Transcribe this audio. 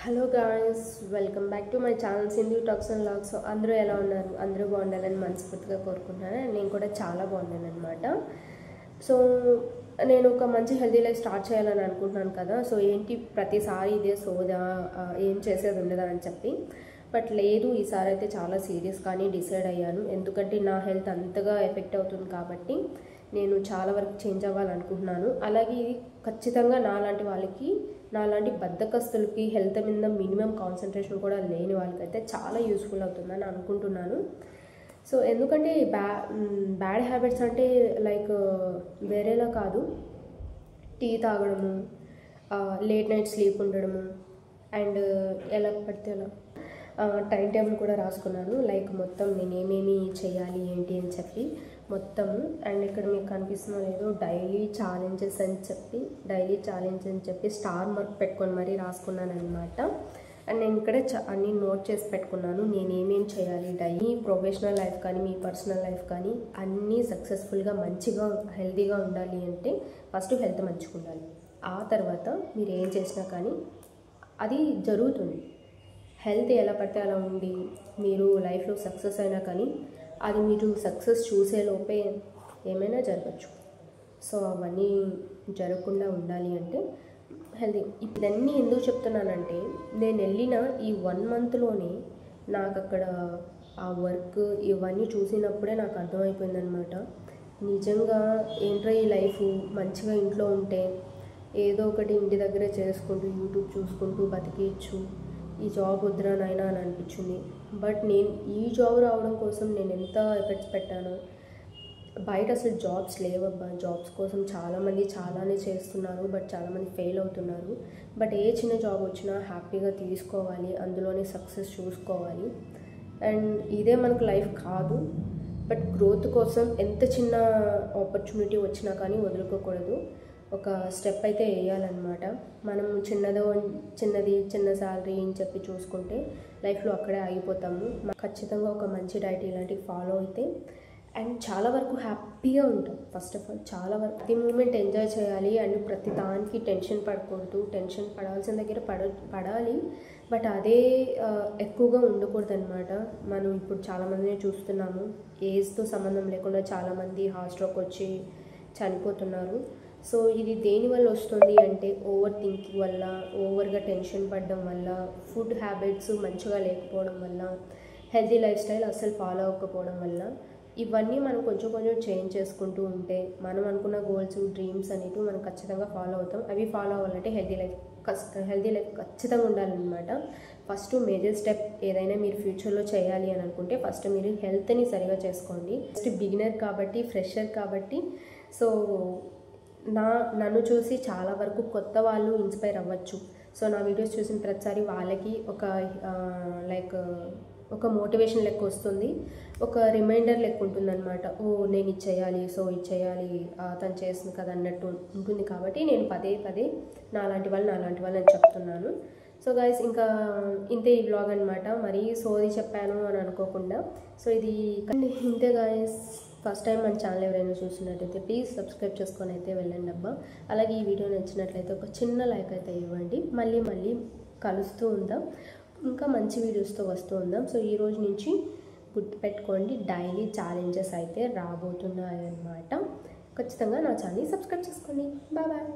Hello guys, welcome back to my channel Sindhu talks and vlogs. So అందరూ ఎలా ఉన్నారు? అందరూ బాగుండాలని మనస్ఫూర్తిగా కోరుకుంటున్నాను. నేను కూడా చాలా బాగున్నాను అనమాట. సో నేను ఒక మంచి హెల్తీ లైఫ్ స్టార్ట్ చేయాలని అనుకుంటున్నాను కదా. సో ఏంటి ప్రతిసారి ఇదే సోదా, ఏం చేసేది ఉండదా అని చెప్పి. బట్ లేదు, ఈసారి అయితే చాలా సీరియస్గానే డిసైడ్ అయ్యాను. ఎందుకంటే నా హెల్త్ అంతగా ఎఫెక్ట్ అవుతుంది కాబట్టి నేను చాలా వరకు చేంజ్ అవ్వాలనుకుంటున్నాను. అలాగే ఇది ఖచ్చితంగా నాలాంటి వాళ్ళకి, నాలాంటి బద్ధకస్తులకి, హెల్త్ మీద మినిమం కాన్సన్ట్రేషన్ కూడా లేని వాళ్ళకైతే చాలా యూస్ఫుల్ అవుతుందని అనుకుంటున్నాను. సో ఎందుకంటే బ్యాడ్ హ్యాబిట్స్ అంటే లైక్ వేరేలా కాదు, టీ తాగడము, లేట్ నైట్ స్లీప్ ఉండడము, అండ్ ఎలా పడితే అలా టైం టేబుల్ కూడా రాసుకున్నాను. లైక్ మొత్తం నేను ఏమేమి చేయాలి ఏంటి అని చెప్పి మొత్తము. అండ్ ఇక్కడ మీకు కనిపిస్తుందో లేదో డైలీ ఛాలెంజెస్ అని చెప్పి స్టార్ మార్క్ పెట్టుకొని మరీ రాసుకున్నాను అనమాట. అండ్ నేను ఇక్కడ అన్నీ నోట్ చేసి పెట్టుకున్నాను, నేను ఏమేమి చేయాలి డైలీ. ప్రొఫెషనల్ లైఫ్ కానీ మీ పర్సనల్ లైఫ్ కానీ అన్నీ సక్సెస్ఫుల్గా మంచిగా హెల్తీగా ఉండాలి అంటే ఫస్ట్ హెల్త్ మంచిగా ఉండాలి. ఆ తర్వాత మీరు ఏం చేసినా కానీ అది జరుగుతుంది. హెల్త్ ఎలా పడితే అలా ఉండి మీరు లైఫ్లో సక్సెస్ అయినా కానీ అది మీరు సక్సెస్ చూసే లోపే ఏమైనా జరగచ్చు. సో అవన్నీ జరగకుండా ఉండాలి అంటే హెల్తీ. ఇవన్నీ ఎందుకు చెప్తున్నానంటే నేను వెళ్ళిన ఈ 1 మంత్లోనే నాకు అక్కడ ఆ వర్క్ ఇవన్నీ చూసినప్పుడే నాకు అర్థమైపోయిందనమాట. నిజంగా ఏంట్రా ఈ లైఫ్, మంచిగా ఇంట్లో ఉంటే ఏదో ఒకటి ఇంటి దగ్గరే చేసుకుంటూ యూట్యూబ్ చూసుకుంటూ బతికేయచ్చు, ఈ జాబ్ వద్దురా నాయనా అని అనిపించింది. బట్ నేను ఈ జాబ్ రావడం కోసం నేను ఎంత ఎఫర్ట్స్ పెట్టానో. బయట అసలు జాబ్స్ లేవబ్బా. జాబ్స్ కోసం చాలామంది చాలానే చేస్తున్నారు, బట్ చాలామంది ఫెయిల్ అవుతున్నారు. బట్ ఏ చిన్న జాబ్ వచ్చినా హ్యాపీగా తీసుకోవాలి, అందులోనే సక్సెస్ చూసుకోవాలి. అండ్ ఇదే మనకు లైఫ్ కాదు, బట్ గ్రోత్ కోసం ఎంత చిన్న ఆపర్చునిటీ వచ్చినా కానీ వదులుకోకూడదు. ఒక స్టెప్ అయితే వేయాలన్నమాట. మనం చిన్న శాలరీ అని చెప్పి చూసుకుంటే లైఫ్లో అక్కడే ఆగిపోతాము. ఖచ్చితంగా ఒక మంచి డైట్ ఇలాంటివి ఫాలో అయితే అండ్ చాలా వరకు హ్యాపీగా ఉంటాం. ఫస్ట్ ఆఫ్ ఆల్ చాలా వరకు ప్రతి మూమెంట్ ఎంజాయ్ చేయాలి. అండ్ ప్రతి దానికి టెన్షన్ పడకూడదు. టెన్షన్ పడాల్సిన దగ్గర పడాలి, బట్ అదే ఎక్కువగా ఉండకూడదు అనమాట. మనం ఇప్పుడు చాలామందిని చూస్తున్నాము, ఏజ్తో సంబంధం లేకుండా చాలామంది హార్ట్ స్ట్రోక్ వచ్చి చనిపోతున్నారు. సో ఇది దేనివల్ల వస్తుంది అంటే ఓవర్ థింకింగ్ వల్ల, ఓవర్గా టెన్షన్ పడడం వల్ల, ఫుడ్ హ్యాబిట్స్ మంచిగా లేకపోవడం వల్ల, హెల్తీ లైఫ్ స్టైల్ అస్సలు ఫాలో అవ్వకపోవడం వల్ల. ఇవన్నీ మనం కొంచెం చేంజ్ చేసుకుంటూ ఉంటే మనం అనుకున్న గోల్స్, డ్రీమ్స్ అనేవి మనం ఖచ్చితంగా ఫాలో అవుతాం. అవి ఫాలో అవ్వాలంటే హెల్తీ లైఫ్ ఖచ్చితంగా ఉండాలన్నమాట. ఫస్ట్ మేజర్ స్టెప్ ఏదైనా మీరు ఫ్యూచర్లో చేయాలి అని అనుకుంటే ఫస్ట్ మీరు హెల్త్ని సరిగా చేసుకోండి. ఫస్ట్ బిగినర్ కాబట్టి, ఫ్రెషర్ కాబట్టి, సో నన్ను చూసి చాలా వరకు కొత్త వాళ్ళు ఇన్స్పైర్ అవ్వచ్చు. సో నా వీడియోస్ చూసిన ప్రతిసారి వాళ్ళకి ఒక మోటివేషన్ లెక్క వస్తుంది, ఒక రిమైండర్ లెక్క ఉంటుందన్నమాట. ఓ నేను ఇది చేయాలి, సో ఇది చేయాలి, తను చేస్తుంది కదా అన్నట్టు ఉంటుంది. కాబట్టి నేను పదే నాలాంటి వాళ్ళని చెప్తున్నాను. సో గైస్, ఇంకా ఇంతే ఈ వ్లాగ్ అనమాట. మరీ సోది చెప్పాను అని అనుకోకుండా. సో ఇది ఇంతే గైస్. ఫస్ట్ టైం మన ఛానల్ ఎవరైనా చూస్తున్నట్టయితే ప్లీజ్ సబ్స్క్రైబ్ చేసుకొని అయితే వెళ్ళండి అబ్బా. అలాగే ఈ వీడియో నచ్చినట్లయితే ఒక చిన్న లైక్ అయితే ఇవ్వండి. మళ్ళీ కలుస్తూ ఉందాం, ఇంకా మంచి వీడియోస్తో వస్తూ ఉందాం. సో ఈ రోజు నుంచి గుర్తుపెట్టుకోండి, డైలీ ఛాలెంజెస్ అయితే రాబోతున్నాయి అన్నమాట. ఖచ్చితంగా నా ఛానల్ని సబ్స్క్రైబ్ చేసుకోండి. బాయ్.